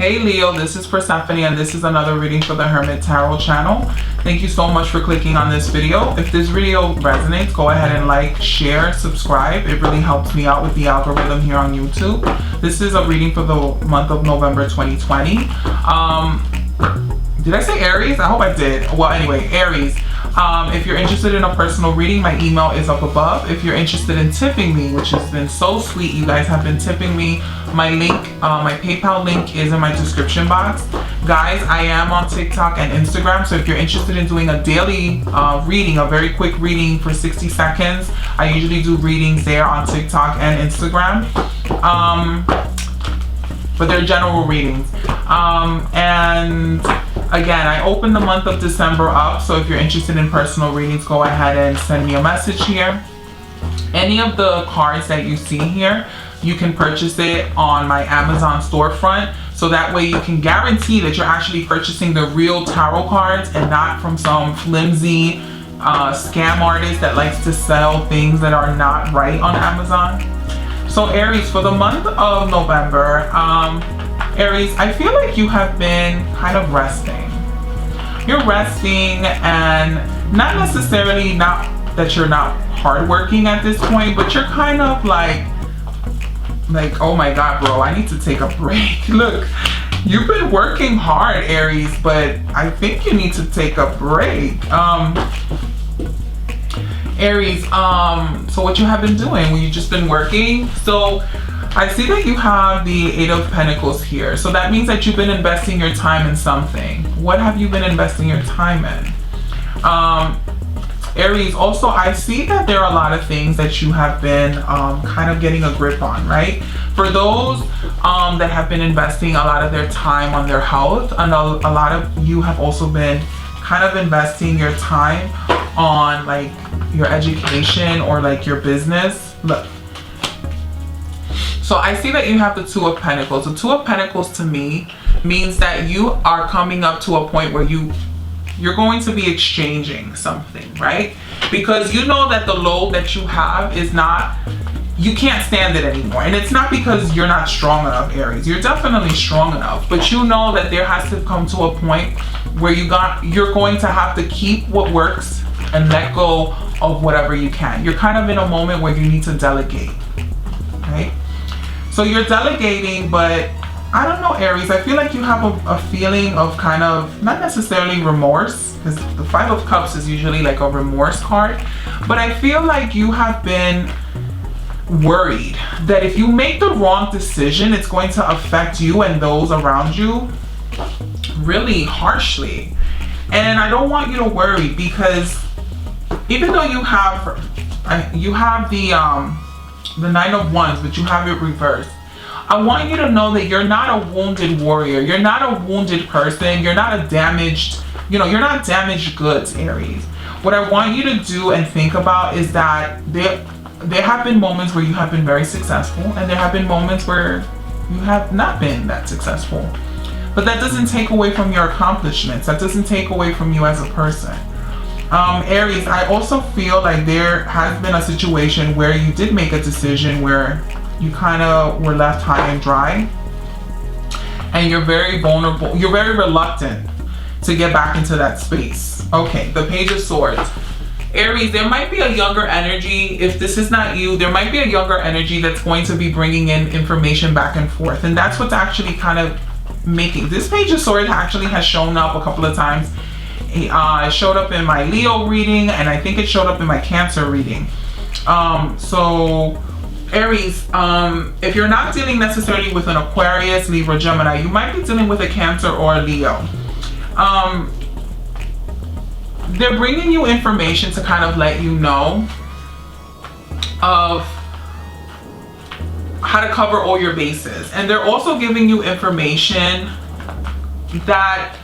Hey Leo, this is Persephone and this is another reading for the Hermit Tarot channel. Thank you so much for clicking on this video. If this video resonates, go ahead and like, share, subscribe. It really helps me out with the algorithm here on YouTube. This is a reading for the month of November 2020. Did I say Aries? I hope I did. Well, anyway, Aries. If you're interested in a personal reading, my email is up above. If you're interested in tipping me, which has been so sweet, you guys have been tipping me, my link, my PayPal link is in my description box. Guys, I am on TikTok and Instagram, so if you're interested in doing a daily reading, a very quick reading for 60 seconds, I usually do readings there on TikTok and Instagram. But they're general readings. And again, I opened the month of December up, so if you're interested in personal readings, go ahead and send me a message here. Any of the cards that you see here, you can purchase it on my Amazon storefront, so that way you can guarantee that you're actually purchasing the real tarot cards and not from some flimsy scam artist that likes to sell things that are not right on Amazon. So Aries, for the month of November, Aries, I feel like you have been kind of resting. You're resting, and not necessarily not that you're not hardworking at this point, but you're kind of like, oh my God, bro, I need to take a break. Look, you've been working hard, Aries, but I think you need to take a break. Aries, so what you have been doing? Well, you just been working. So I see that you have the Eight of Pentacles here. So that means that you've been investing your time in something. What have you been investing your time in? Aries, also I see that there are a lot of things that you have been kind of getting a grip on, right? For those that have been investing a lot of their time on their health, and a lot of you have also been kind of investing your time on like your education or like your business. Look, so I see that you have the Two of Pentacles. The Two of Pentacles to me means that you are coming up to a point where you're going to be exchanging something, right? Because you know that the load that you have is not, you can't stand it anymore. And it's not because you're not strong enough, Aries. You're definitely strong enough, but you know that there has to come to a point where you're going to have to keep what works and let go of whatever you can. You're kind of in a moment where you need to delegate, right? So you're delegating, but I don't know, Aries, I feel like you have a feeling of kind of, not necessarily remorse, because the Five of Cups is usually like a remorse card, but I feel like you have been worried that if you make the wrong decision, it's going to affect you and those around you really harshly. And I don't want you to worry, because even though you have the Nine of Wands, but you have it reversed, I want you to know that you're not a wounded warrior. You're not a wounded person. You're not a damaged, you're not damaged goods, Aries. What I want you to do and think about is that there have been moments where you have been very successful, and there have been moments where you have not been that successful. But that doesn't take away from your accomplishments. That doesn't take away from you as a person. Aries, I also feel like there has been a situation where you did make a decision where you kind of were left high and dry, and you're very vulnerable. You're very reluctant to get back into that space. Okay, the Page of Swords. Aries, there might be a younger energy. If this is not you, there might be a younger energy that's going to be bringing in information back and forth, and that's what's actually kind of making this Page of Swords actually has shown up a couple of times. It showed up in my Leo reading, and I think it showed up in my Cancer reading. So Aries, if you're not dealing necessarily with an Aquarius, Libra, Gemini, you might be dealing with a Cancer or a Leo. They're bringing you information to kind of let you know of how to cover all your bases. And they're also giving you information that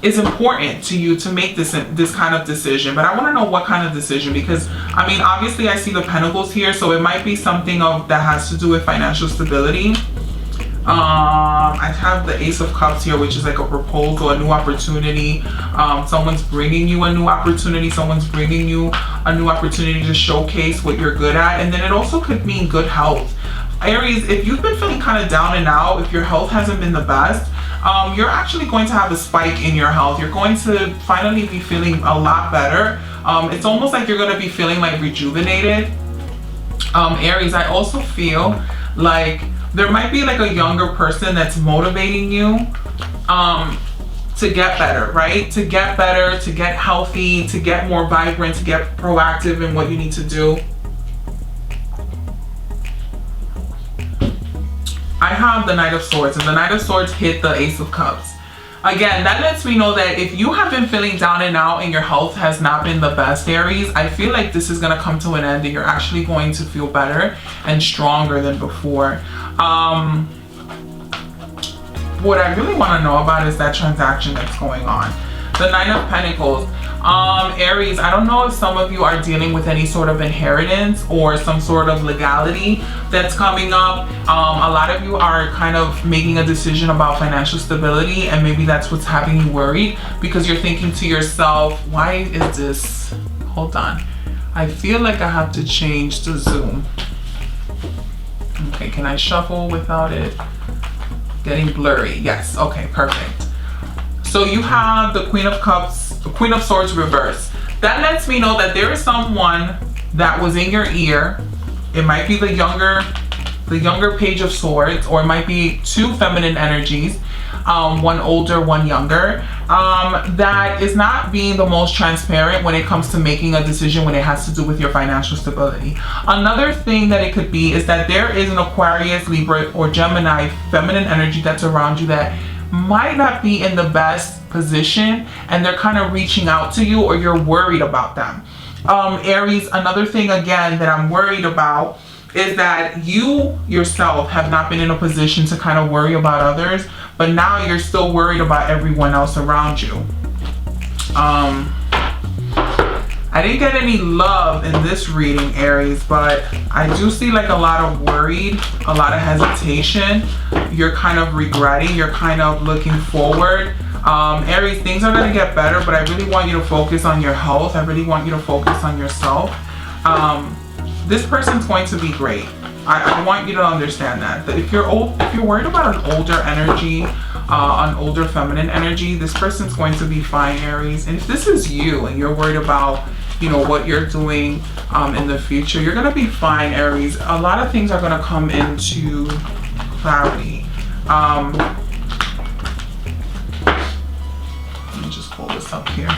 is important to you to make this kind of decision. But I want to know what kind of decision, because I mean, obviously I see the Pentacles here, so it might be something that has to do with financial stability. I have the Ace of Cups here, which is like a proposal, a new opportunity. Someone's bringing you a new opportunity. Someone's bringing you a new opportunity to showcase what you're good at. And then it also could mean good health. Aries, if you've been feeling kind of down and out, if your health hasn't been the best, you're actually going to have a spike in your health. You're going to finally be feeling a lot better. It's almost like you're going to be feeling like rejuvenated. Aries, I also feel like there might be like a younger person that's motivating you to get better, right? To get better, to get healthy, to get more vibrant, to get proactive in what you need to do. I have the Knight of Swords, and the Knight of Swords hit the Ace of Cups. Again, that lets me know that if you have been feeling down and out and your health has not been the best, Aries, I feel like this is going to come to an end and you're actually going to feel better and stronger than before. What I really want to know about is that transaction that's going on. The Nine of Pentacles. Aries, I don't know if some of you are dealing with any sort of inheritance or some sort of legality that's coming up. A lot of you are kind of making a decision about financial stability, and maybe that's what's having you worried, because you're thinking to yourself, why is this? Hold on. I feel like I have to change to Zoom. Okay, can I shuffle without it getting blurry? Yes, okay, perfect. So you have the Queen of Cups, the Queen of Swords reverse. That lets me know that there is someone that was in your ear. It might be the younger Page of Swords, or it might be two feminine energies, one older, one younger, that is not being the most transparent when it comes to making a decision when it has to do with your financial stability. Another thing that it could be is that there is an Aquarius, Libra, or Gemini feminine energy that's around you that might not be in the best position, and they're kind of reaching out to you, or you're worried about them. Aries, another thing again that I'm worried about is that you yourself have not been in a position to kind of worry about others, but now you're still worried about everyone else around you. I didn't get any love in this reading, Aries, but I do see like a lot of worried, a lot of hesitation. You're kind of regretting, you're kind of looking forward. Aries, things are going to get better, but I really want you to focus on your health. I really want you to focus on yourself. This person's going to be great. I want you to understand that if you're worried about an older energy, an older feminine energy, this person's going to be fine, Aries. And if this is you and you're worried about, you know, what you're doing in the future, you're going to be fine, Aries. A lot of things are going to come into clarity. Let me just pull this up here.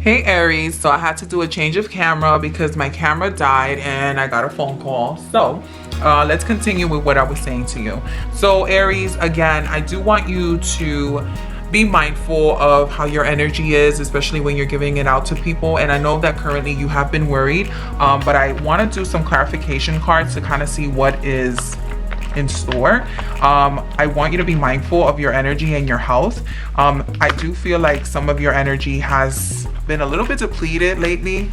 Hey Aries, so I had to do a change of camera because my camera died and I got a phone call. So let's continue with what I was saying to you. So Aries, again, I do want you to be mindful of how your energy is, especially when you're giving it out to people. And I know that currently you have been worried, but I want to do some clarification cards to kind of see what is in store. I want you to be mindful of your energy and your health. I do feel like some of your energy has been a little bit depleted lately.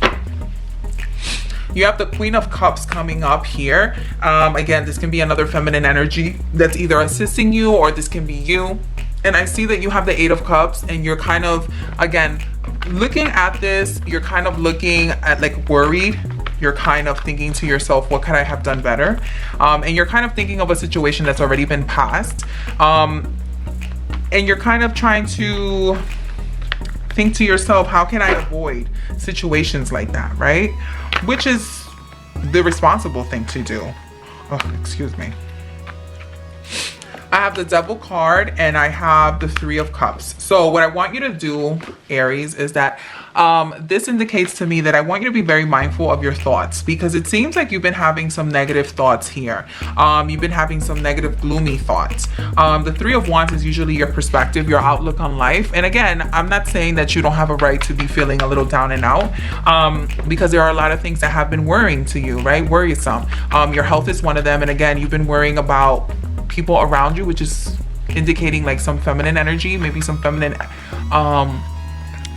You have the Queen of Cups coming up here. Again, this can be another feminine energy that's either assisting you, or this can be you. And I see that you have the Eight of Cups, and you're kind of, again, looking at this, you're kind of looking at like worried. You're kind of thinking to yourself, what could I have done better? And you're kind of thinking of a situation that's already been passed. And you're kind of trying to think to yourself, how can I avoid situations like that, right? Which is the responsible thing to do. Oh, excuse me. I have the Devil card and I have the Three of Cups. So what I want you to do, Aries, is that this indicates to me that I want you to be very mindful of your thoughts, because it seems like you've been having some negative thoughts here. You've been having some negative, gloomy thoughts. The Three of Wands is usually your perspective, your outlook on life. And again, I'm not saying that you don't have a right to be feeling a little down and out, because there are a lot of things that have been worrying to you, right? Worrisome. Your health is one of them. And again, you've been worrying about people around you, which is indicating like some feminine energy, maybe some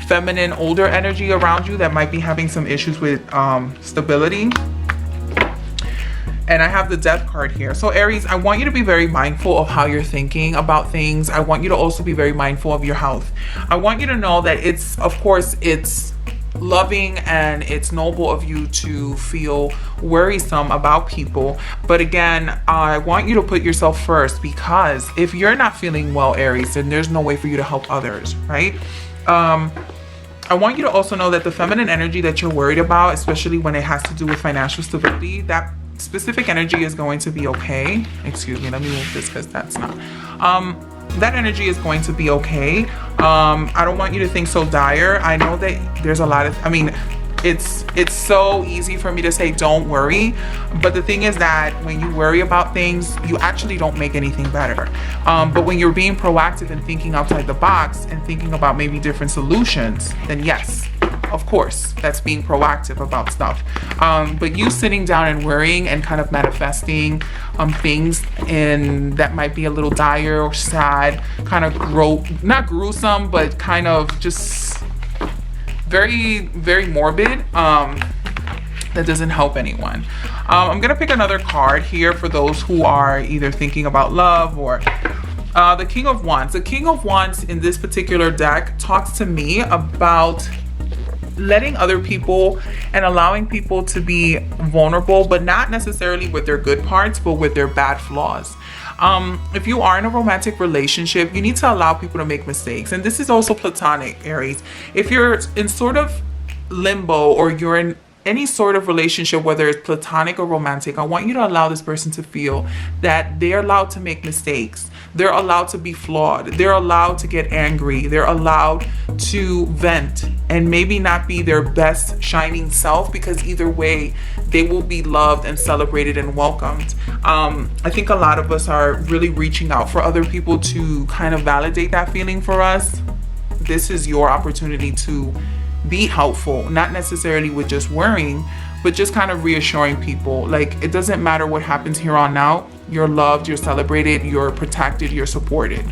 feminine older energy around you that might be having some issues with stability. And I have the Death card here. So Aries, I want you to be very mindful of how you're thinking about things. I want you to also be very mindful of your health. I want you to know that it's, of course, it's loving and it's noble of you to feel worrisome about people. But again, I want you to put yourself first, because if you're not feeling well, Aries, then there's no way for you to help others, right? I want you to also know that the feminine energy that you're worried about, especially when it has to do with financial stability, that specific energy is going to be okay. Excuse me, let me move this because that's not. That energy is going to be okay. I don't want you to think so dire. I know that there's a lot of, I mean, it's so easy for me to say don't worry, but the thing is that when you worry about things, you actually don't make anything better. But when you're being proactive and thinking outside the box and thinking about maybe different solutions, then yes, of course, that's being proactive about stuff. But you sitting down and worrying and kind of manifesting things in that might be a little dire or sad, kind of not gruesome, but kind of just very, very morbid, that doesn't help anyone. I'm gonna pick another card here for those who are either thinking about love or the King of Wands. The King of Wands in this particular deck talks to me about letting other people and allowing people to be vulnerable, but not necessarily with their good parts, but with their bad flaws. If you are in a romantic relationship, you need to allow people to make mistakes. And this is also platonic, Aries. If you're in sort of limbo or you're in any sort of relationship, whether it's platonic or romantic, I want you to allow this person to feel that they're allowed to make mistakes. They're allowed to be flawed. They're allowed to get angry. They're allowed to vent and maybe not be their best shining self, because either way, they will be loved and celebrated and welcomed. I think a lot of us are really reaching out for other people to kind of validate that feeling for us. This is your opportunity to be helpful, not necessarily with just worrying, but just kind of reassuring people. Like, it doesn't matter what happens here on out. You're loved, you're celebrated, you're protected, you're supported.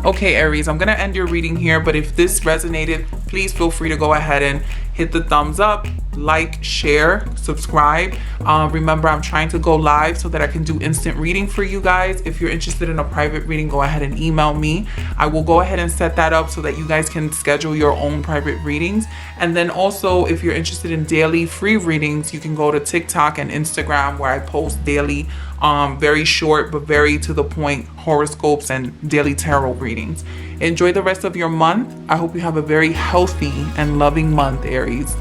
Okay, Aries, I'm gonna end your reading here, but if this resonated, please feel free to go ahead and hit the thumbs up, like, share, subscribe. Remember, I'm trying to go live so that I can do instant reading for you guys. If you're interested in a private reading, go ahead and email me. I will go ahead and set that up so that you guys can schedule your own private readings. And then also, if you're interested in daily free readings, you can go to TikTok and Instagram, where I post daily, very short but very to the point horoscopes and daily tarot readings. Enjoy the rest of your month. I hope you have a very healthy and loving month, Aries.